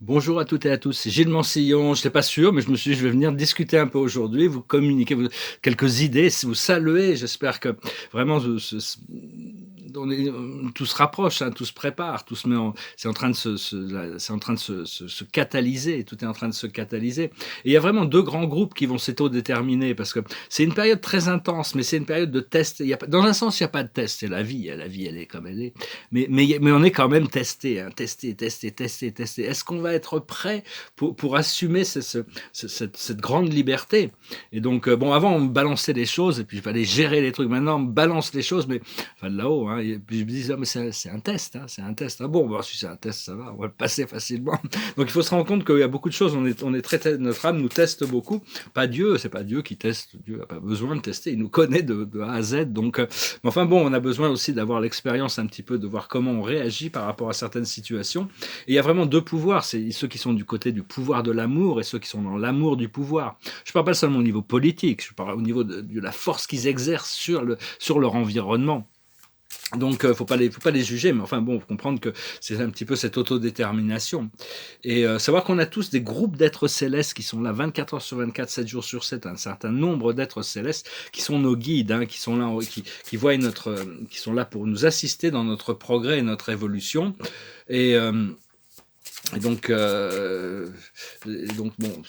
Bonjour à toutes et à tous, c'est Gilles Mansillon. Je n'étais pas sûr, mais je me suis dit, je vais venir discuter un peu aujourd'hui, vous communiquer quelques idées, vous saluer. J'espère que vraiment tout se rapproche, hein, tout se prépare, tout se met c'est en train de c'est en train de se catalyser, tout est en train de se catalyser. Et il y a vraiment deux grands groupes qui vont s'auto-déterminer parce que c'est une période très intense, mais c'est une période de test. Dans un sens, il n'y a pas de test, c'est la vie, elle est comme elle est. Mais on est quand même testé, hein, testé. Est-ce qu'on va être prêt pour assumer cette grande liberté? Et donc, bon, avant, on me balançait les choses, et puis il fallait gérer les trucs. Maintenant, on me balance les choses, mais enfin de là-haut, hein, et puis je me dis, ah, mais c'est un test, hein, c'est un test. Ah bon, bah, si c'est un test, ça va, on va le passer facilement. Donc il faut se rendre compte qu'il y a beaucoup de choses, on est notre âme nous teste beaucoup. Pas Dieu, c'est pas Dieu qui teste, Dieu n'a pas besoin de tester, il nous connaît de A à Z. Donc, mais enfin bon, on a besoin aussi d'avoir l'expérience un petit peu, de voir comment on réagit par rapport à certaines situations. Et il y a vraiment deux pouvoirs, c'est ceux qui sont du côté du pouvoir de l'amour et ceux qui sont dans l'amour du pouvoir. Je ne parle pas seulement au niveau politique, je parle au niveau de la force qu'ils exercent sur leur environnement. Donc, faut pas les juger, mais enfin bon, faut comprendre que c'est un petit peu cette autodétermination. Et savoir qu'on a tous des groupes d'êtres célestes qui sont là 24 heures sur 24, 7 jours sur 7, un certain nombre d'êtres célestes qui sont nos guides, hein, qui sont là, qui voient qui sont là pour nous assister dans notre progrès et notre évolution. Et donc bon,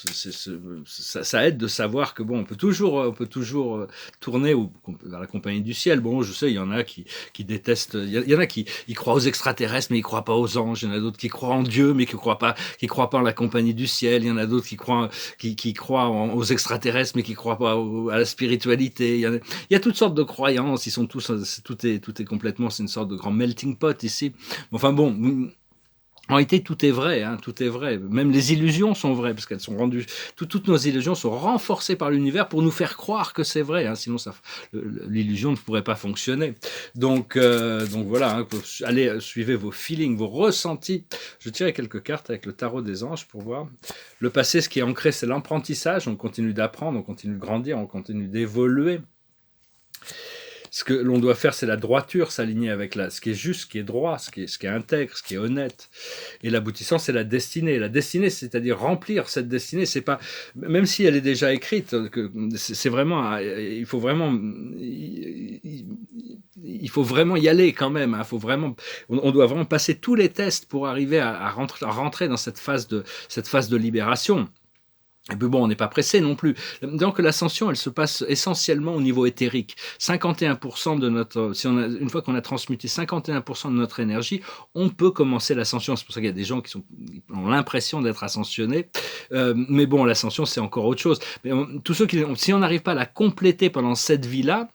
ça aide de savoir que bon, on peut toujours tourner vers la compagnie du ciel. Bon, je sais, il y en a qui détestent, il y en a qui croient aux extraterrestres, mais ils croient pas aux anges. Il y en a d'autres qui croient en Dieu, mais qui croient pas en la compagnie du ciel. Il y en a d'autres qui croient aux extraterrestres, mais qui croient pas à la spiritualité. Il y a toutes sortes de croyances. Ils sont tous, tout est complètement, c'est une sorte de grand melting pot ici. Enfin bon. En réalité, tout est vrai, hein, tout est vrai. Même les illusions sont vraies, parce qu'elles sont rendues. Toutes nos illusions sont renforcées par l'univers pour nous faire croire que c'est vrai. Hein, sinon, l'illusion ne pourrait pas fonctionner. Donc voilà. Hein, allez, suivez vos feelings, vos ressentis. Je tirais quelques cartes avec le tarot des anges pour voir. Le passé, ce qui est ancré, c'est l'apprentissage. On continue d'apprendre, on continue de grandir, on continue d'évoluer. Ce que l'on doit faire, c'est la droiture, s'aligner avec ce qui est juste, ce qui est droit, ce qui est intègre, ce qui est honnête. Et l'aboutissant, c'est la destinée. La destinée, c'est-à-dire remplir cette destinée. C'est pas, même si elle est déjà écrite, c'est vraiment, il faut vraiment y aller quand même. Hein. On doit vraiment passer tous les tests pour arriver à rentrer dans cette phase de libération. Et puis bon, on n'est pas pressé non plus. Donc l'ascension, elle se passe essentiellement au niveau éthérique. 51% de notre, une fois qu'on a transmuté 51% de notre énergie, on peut commencer l'ascension. C'est pour ça qu'il y a des gens qui ont l'impression d'être ascensionnés. Mais bon, l'ascension, c'est encore autre chose. Mais si on n'arrive pas à la compléter pendant cette vie-là,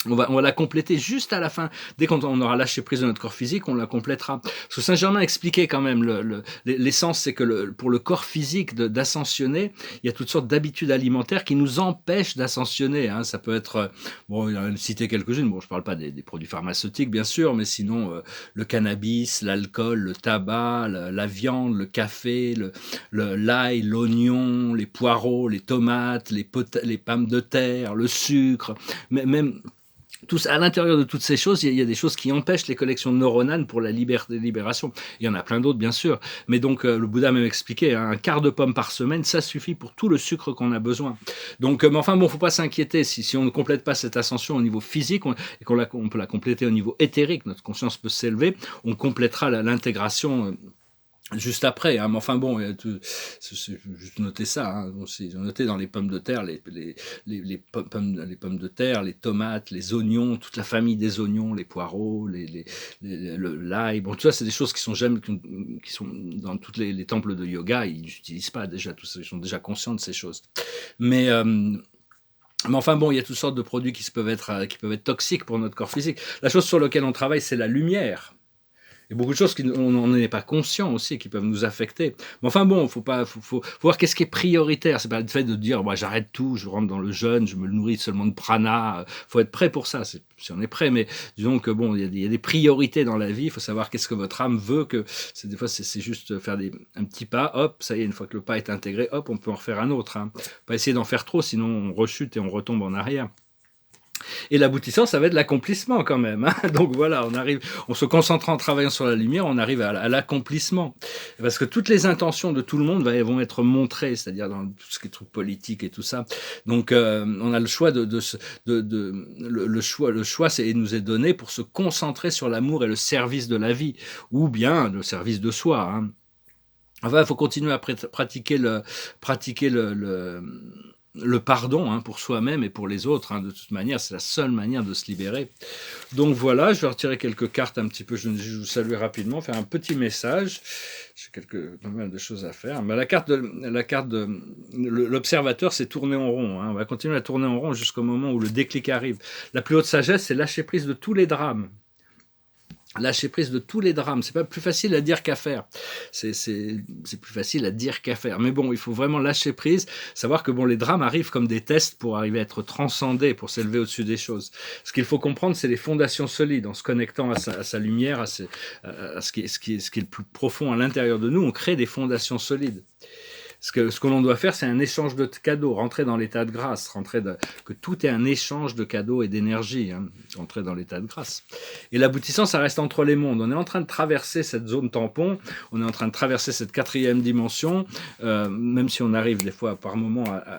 on va la compléter juste à la fin. Dès qu'on aura lâché prise de notre corps physique, on la complétera. Parce que Saint-Germain expliquait quand même, l'essence, c'est que pour le corps physique d'ascensionner, il y a toutes sortes d'habitudes alimentaires qui nous empêchent d'ascensionner. Hein. Ça peut être, bon, il a cité quelques-unes, bon, je ne parle pas des produits pharmaceutiques, bien sûr, mais sinon, le cannabis, l'alcool, le tabac, la viande, le café, l'ail, l'oignon, les poireaux, les tomates, les pommes de terre, le sucre, même à l'intérieur de toutes ces choses, il y a des choses qui empêchent les connexions neuronales pour la libération. Il y en a plein d'autres, bien sûr. Mais donc, le Bouddha m'a même expliqué, hein, un quart de pomme par semaine, ça suffit pour tout le sucre qu'on a besoin. Donc, mais enfin, bon, faut pas s'inquiéter. Si on ne complète pas cette ascension au niveau physique, et qu'on peut la compléter au niveau éthérique, notre conscience peut s'élever, on complétera l'intégration juste après, hein, mais enfin bon, j'ai juste noté ça. Hein, j'ai noté dans les pommes de terre, les pommes de terre, les tomates, les oignons, toute la famille des oignons, les poireaux, l'ail. Bon, tout ça, c'est des choses qui sont dans tous les temples de yoga, ils n'utilisent pas déjà tout ça, ils sont déjà conscients de ces choses. Mais enfin bon, il y a toutes sortes de produits qui peuvent être toxiques pour notre corps physique. La chose sur laquelle on travaille, c'est la lumière. Il y a beaucoup de choses on n'en est pas conscient aussi, qui peuvent nous affecter. Mais enfin bon, faut voir qu'est-ce qui est prioritaire. C'est pas le fait de dire, bah, j'arrête tout, je rentre dans le jeûne, je me nourris seulement de prana. Faut être prêt pour ça, si on est prêt. Mais disons que bon, il y a des priorités dans la vie. Il faut savoir qu'est-ce que votre âme veut. Des fois, c'est juste faire un petit pas. Hop, ça y est, une fois que le pas est intégré, hop, on peut en refaire un autre. Hein. Pas essayer d'en faire trop, sinon on rechute et on retombe en arrière. Et l'aboutissant, ça va être l'accomplissement quand même, hein. Donc voilà, on se concentrant en travaillant sur la lumière, on arrive à l'accomplissement. Parce que toutes les intentions de tout le monde vont être montrées, c'est-à-dire dans tout ce qui est truc politique et tout ça. Donc on a le choix le choix nous est donné pour se concentrer sur l'amour et le service de la vie, ou bien le service de soi, hein. Enfin, il faut continuer à pratiquer le pardon, hein, pour soi-même et pour les autres, hein. De toute manière, c'est la seule manière de se libérer. Donc voilà, je vais retirer quelques cartes un petit peu, je vous salue rapidement, faire un petit message. J'ai pas mal de choses à faire. Mais l'observateur, c'est tourner en rond, hein. On va continuer à tourner en rond jusqu'au moment où le déclic arrive. La plus haute sagesse, c'est lâcher prise de tous les drames. Lâcher prise de tous les drames. C'est pas plus facile à dire qu'à faire. C'est plus facile à dire qu'à faire. Mais bon, il faut vraiment lâcher prise, savoir que bon, les drames arrivent comme des tests pour arriver à être transcendés, pour s'élever au-dessus des choses. Ce qu'il faut comprendre, c'est les fondations solides. En se connectant à sa lumière, à ce qui est le plus profond à l'intérieur de nous, on crée des fondations solides. Ce que l'on doit faire, c'est un échange de cadeaux, rentrer dans l'état de grâce, que tout est un échange de cadeaux et d'énergie, hein, rentrer dans l'état de grâce. Et l'aboutissant, ça reste entre les mondes. On est en train de traverser cette zone tampon, on est en train de traverser cette 4e dimension, même si on arrive des fois par moments à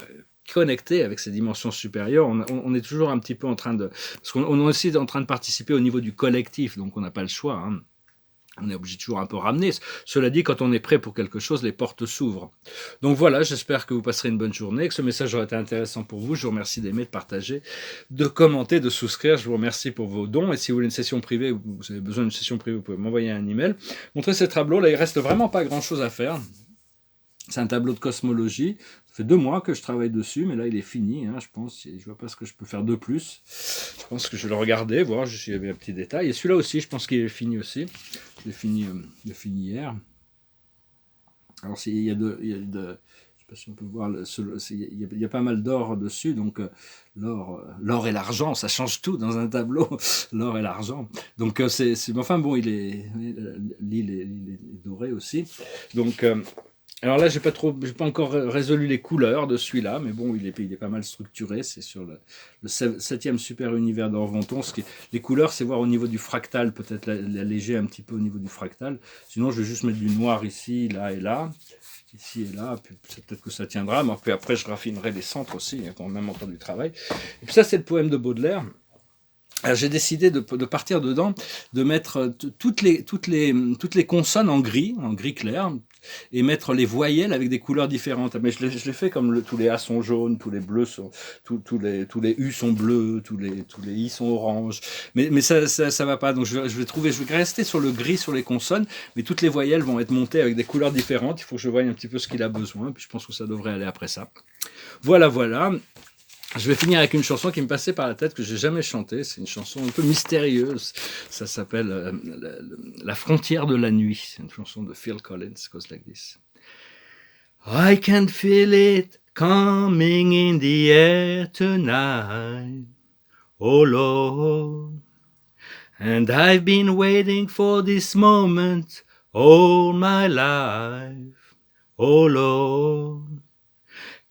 connecter avec ces dimensions supérieures, on est toujours un petit peu en train de... Parce qu'on est aussi en train de participer au niveau du collectif, donc on n'a pas le choix, hein. On est obligé de toujours un peu ramener. Cela dit, quand on est prêt pour quelque chose, les portes s'ouvrent. Donc voilà, j'espère que vous passerez une bonne journée, que ce message aura été intéressant pour vous. Je vous remercie d'aimer, de partager, de commenter, de souscrire. Je vous remercie pour vos dons. Et si vous voulez une session privée, vous avez besoin d'une session privée, vous pouvez m'envoyer un email. Montrez ces tableaux. Là, il reste vraiment pas grand-chose à faire. C'est un tableau de cosmologie. Ça fait 2 mois que je travaille dessus, mais là, il est fini, hein, je pense. Je vois pas ce que je peux faire de plus. Je pense que je vais le regarder, voir s'il y avait un petit détail. Et celui-là aussi, je pense qu'il est fini aussi. Je l'ai fini hier. Alors, il y a je sais pas si on peut voir, il y a pas mal d'or dessus, donc l'or et l'argent, ça change tout dans un tableau, l'or et l'argent. Donc, enfin bon, l'île est dorée aussi. Donc, alors là, j'ai pas encore résolu les couleurs de celui-là, mais bon, il est pas mal structuré. C'est sur le 7e super univers d'Orvonton. Les couleurs, c'est voir au niveau du fractal, peut-être l'alléger un petit peu au niveau du fractal. Sinon, je vais juste mettre du noir ici, là et là, ici et là. Puis peut-être que ça tiendra, mais puis après, je raffinerai les centres aussi. Il y a quand même encore du travail. Et puis ça, c'est le poème de Baudelaire. Alors, j'ai décidé de partir dedans, de mettre toutes les consonnes en gris clair, et mettre les voyelles avec des couleurs différentes. Mais je l'ai fait comme tous les A sont jaunes, tous les bleus sont, tous les U sont bleus, tous les I sont oranges. Mais ça va pas. Donc je vais rester sur le gris sur les consonnes, mais toutes les voyelles vont être montées avec des couleurs différentes. Il faut que je voie un petit peu ce qu'il a besoin, puis je pense que ça devrait aller après ça. Voilà. Je vais finir avec une chanson qui me passait par la tête, que j'ai jamais chantée. C'est une chanson un peu mystérieuse. Ça s'appelle La frontière de la nuit. C'est une chanson de Phil Collins. It goes like this. I can feel it coming in the air tonight, oh Lord. And I've been waiting for this moment all my life, oh Lord.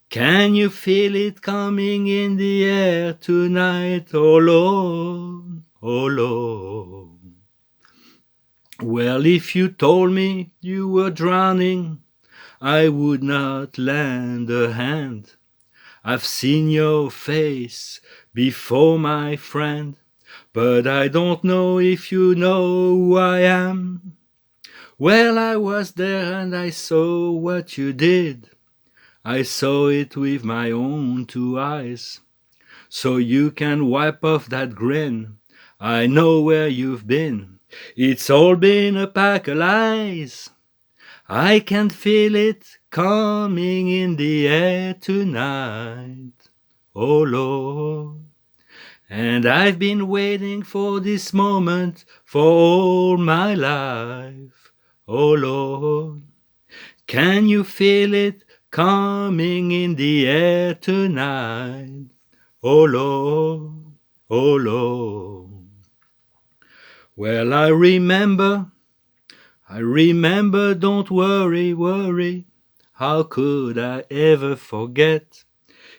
Can you feel it coming in the air tonight, oh Lord, oh Lord? Well, if you told me you were drowning, I would not lend a hand. I've seen your face before, my friend, but I don't know if you know who I am. Well, I was there and I saw what you did. I saw it with my own 2 eyes. So you can wipe off that grin. I know where you've been. It's all been a pack of lies. I can feel it coming in the air tonight, oh Lord. And I've been waiting for this moment for all my life, oh Lord. Can you feel it coming in the air tonight, oh Lord, oh Lord? Well, I remember, don't worry, how could I ever forget?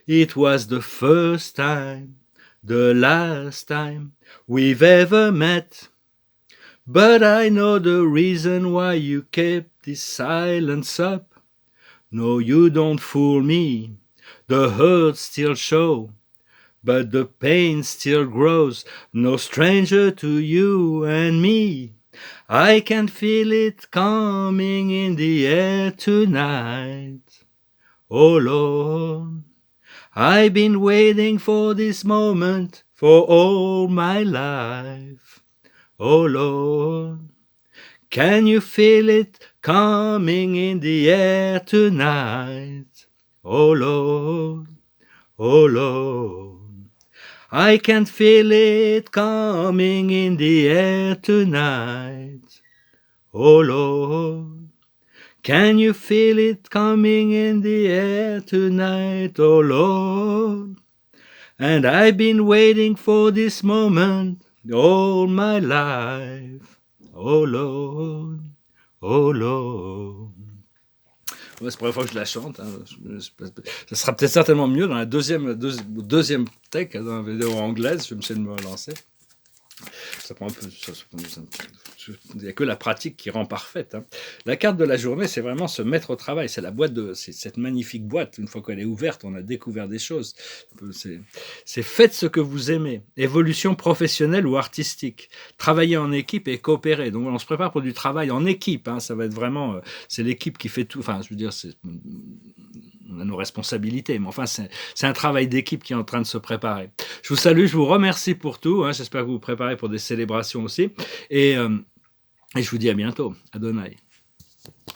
It was the first time the last time we've ever met. But I know the reason why you kept this silence up. No, you don't fool me. The hurt still shows, but the pain still grows. No stranger to you and me. I can feel it coming in the air tonight. Oh Lord, I've been waiting for this moment for all my life. Oh Lord, can you feel it coming in the air tonight? Oh Lord, oh Lord, I can feel it coming in the air tonight. Oh Lord, can you feel it coming in the air tonight? Oh Lord, and I've been waiting for this moment all my life. Oh Lord, oh Lord. Ouais, c'est la première fois que je la chante. Hein. Ça sera peut-être certainement mieux dans la deuxième take, dans la vidéo anglaise. Je vais essayer de me relancer. Ça prend un peu. Il n'y a que la pratique qui rend parfaite. Hein. La carte de la journée, c'est vraiment se mettre au travail. C'est la boîte c'est cette magnifique boîte. Une fois qu'elle est ouverte, on a découvert des choses. C'est faites ce que vous aimez. Évolution professionnelle ou artistique. Travailler en équipe et coopérer. Donc on se prépare pour du travail en équipe. Hein. Ça va être vraiment. C'est l'équipe qui fait tout. Enfin, je veux dire, on a nos responsabilités, mais enfin, c'est un travail d'équipe qui est en train de se préparer. Je vous salue, je vous remercie pour tout. Hein. J'espère que vous vous préparez pour des célébrations aussi. Et je vous dis à bientôt. Adonai.